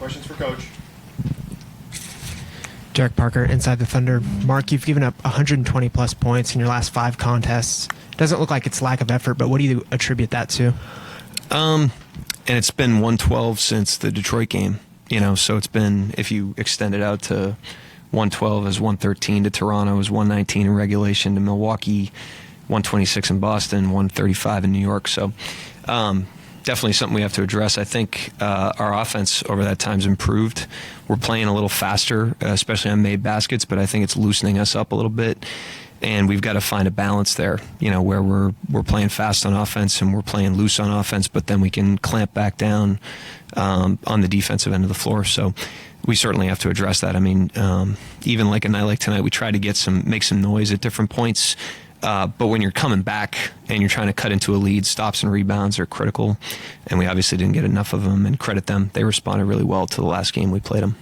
Questions for Coach. Derek Parker, Inside the Thunder. Mark, you've given up 120-plus points in your last 5 contests. It doesn't look like it's lack of effort, but what do you attribute that to? And it's been 112 since the Detroit game, so it's been, if you extend it out to 112 as 113 to Toronto, as 119 in regulation to Milwaukee, 126 in Boston, 135 in New York. So definitely something we have to address. I think our offense over that time's improved. We're playing a little faster, especially on made baskets, but I think it's loosening us up a little bit. And we've got to find a balance there, where we're playing fast on offense and we're playing loose on offense, but then we can clamp back down on the defensive end of the floor. So we certainly have to address that. I mean, even like a night like tonight, we try to make some noise at different points. But when you're coming back and you're trying to cut into a lead, stops and rebounds are critical. And we obviously didn't get enough of them, and credit them. They responded really well to the last game we played them.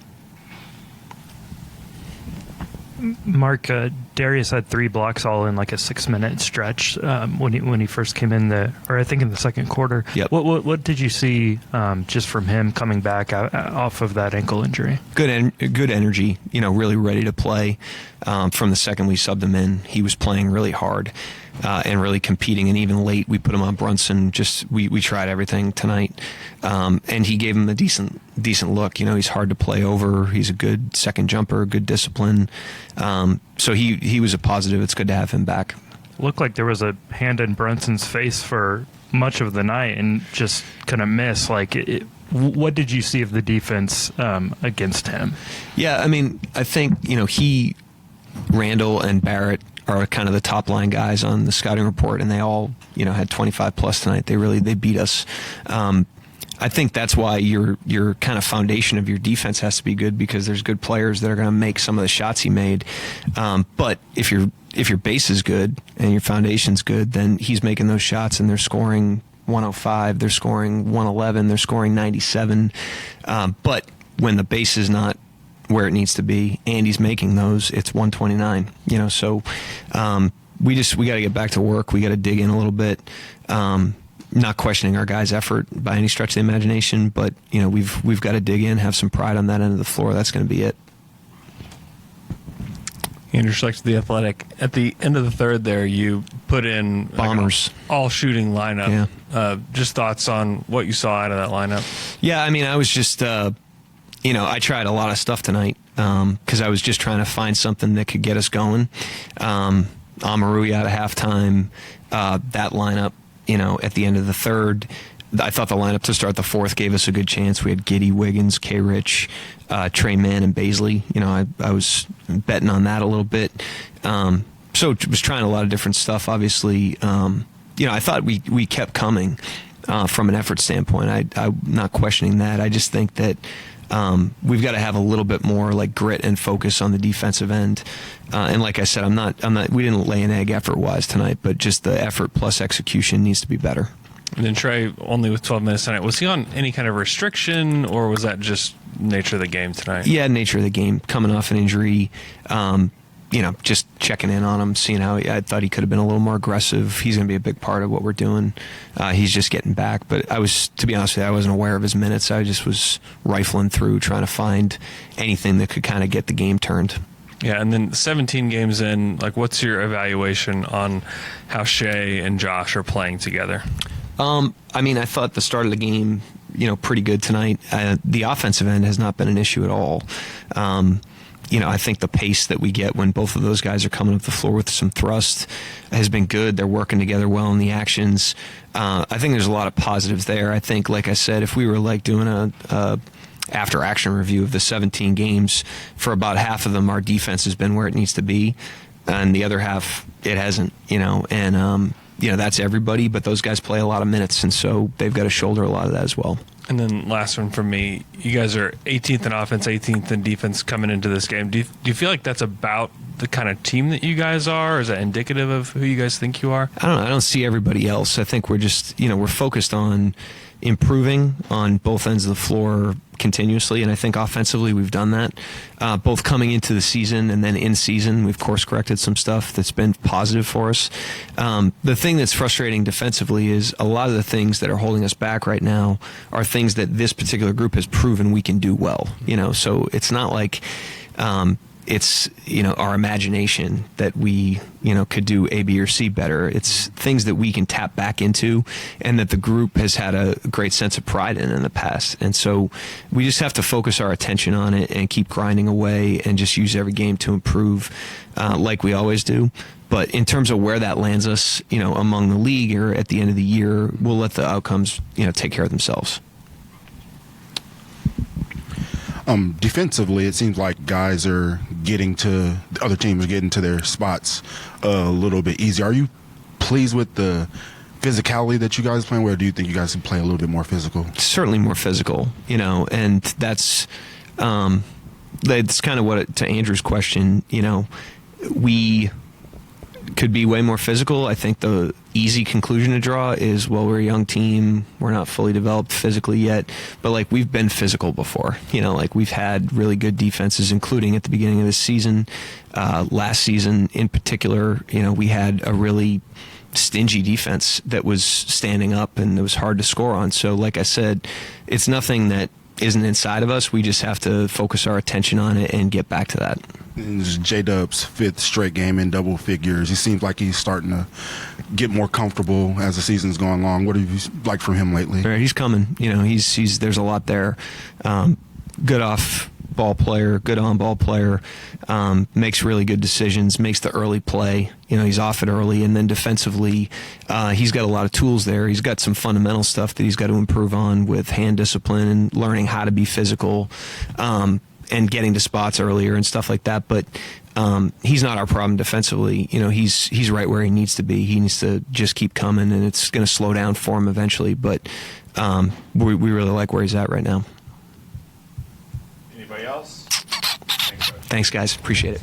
Mark, Darius had 3 blocks all in like a 6-minute stretch when he first came in or I think in the second quarter. Yep. What did you see just from him coming back off of that ankle injury? Good energy, really ready to play. From the second we subbed him in, he was playing really hard and really competing. And even late, we put him on Brunson. We tried everything tonight, and he gave him a decent look. He's hard to play over. He's a good second jumper, good discipline. So he was a positive. It's good to have him back. Looked like there was a hand in Brunson's face for much of the night and just couldn't miss. What did you see of the defense against him? Yeah, I mean, I think, Randall and Barrett are kind of the top line guys on the scouting report, and they all, had 25 plus tonight. They beat us. I think that's why your kind of foundation of your defense has to be good, because there's good players that are going to make some of the shots he made. But if your base is good and your foundation's good, then he's making those shots and they're scoring 105, they're scoring 111, they're scoring 97. But when the base is not where it needs to be and he's making those, it's 129. So we got to get back to work. We got to dig in a little bit. Not questioning our guys' effort by any stretch of the imagination, but we've got to dig in, have some pride on that end of the floor. That's going to be it. Andrew Schlecht, The Athletic. At the end of the third there, you put in Bombers, all-shooting lineup. Yeah. Just thoughts on what you saw out of that lineup? Yeah, I mean, I was just, I tried a lot of stuff tonight because I was just trying to find something that could get us going. Amarui out of halftime, that lineup, at the end of the third. I thought the lineup to start the fourth gave us a good chance. We had Giddey, Wiggins, K-Rich, Trey Mann, and Baisley. I was betting on that a little bit. So was trying a lot of different stuff. Obviously, I thought we kept coming from an effort standpoint. I'm not questioning that. I just think that we've got to have a little bit more grit and focus on the defensive end. And like I said, we didn't lay an egg effort-wise tonight, but just the effort plus execution needs to be better. And then Trey, only with 12 minutes tonight, was he on any kind of restriction, or was that just nature of the game tonight? Yeah, nature of the game. Coming off an injury, just checking in on him, seeing how I thought he could have been a little more aggressive. He's going to be a big part of what we're doing. He's just getting back. But to be honest with you, I wasn't aware of his minutes. I just was rifling through, trying to find anything that could kind of get the game turned. Yeah, and then 17 games in, what's your evaluation on how Shea and Josh are playing together? I thought the start of the game, pretty good tonight. The offensive end has not been an issue at all. I think the pace that we get when both of those guys are coming up the floor with some thrust has been good. They're working together well in the actions. I think there's a lot of positives there. I think, like I said, if we were doing a after-action review of the 17 games, for about half of them, our defense has been where it needs to be, and the other half, it hasn't, that's everybody, but those guys play a lot of minutes, and so they've got to shoulder a lot of that as well. And then last one from me, you guys are 18th in offense, 18th in defense coming into this game. Do you feel like that's about the kind of team that you guys are, or is that indicative of who you guys think you are? I don't know. I don't see everybody else. I think we're just, we're focused on improving on both ends of the floor, continuously, and I think offensively we've done that, both coming into the season and then in season. We've course corrected some stuff that's been positive for us. The thing that's frustrating defensively is a lot of the things that are holding us back right now are things that this particular group has proven we can do well. So it's not like it's our imagination that we could do A, B, or C better. It's things that we can tap back into and that the group has had a great sense of pride in the past. And so we just have to focus our attention on it and keep grinding away and just use every game to improve like we always do. But in terms of where that lands us, among the league or at the end of the year, we'll let the outcomes, take care of themselves. Defensively, it seems like guys are the other teams are getting to their spots a little bit easier. Are you pleased with the physicality that you guys are playing, or do you think you guys can play a little bit more physical? Certainly more physical, and that's kind of what, to Andrew's question, we could be way more physical. I think the easy conclusion to draw is, well, we're a young team. We're not fully developed physically yet. But, we've been physical before. We've had really good defenses, including at the beginning of this season. Last season in particular, we had a really stingy defense that was standing up and it was hard to score on. So, like I said, it's nothing that isn't inside of us. We just have to focus our attention on it and get back to that. This is J-Dub's 5th straight game in double figures. He seems like he's starting to get more comfortable as the season's going along. What have you liked from him lately? He's coming. He's there's a lot there. Good off ball player, good on ball player, makes really good decisions, makes the early play. He's off it early, and then defensively, he's got a lot of tools there. He's got some fundamental stuff that he's got to improve on with hand discipline and learning how to be physical, and getting to spots earlier and stuff like that. But he's not our problem defensively. He's right where he needs to be. He needs to just keep coming, and it's going to slow down for him eventually. But we really like where he's at right now. Anybody else? Thanks, guys. Appreciate it.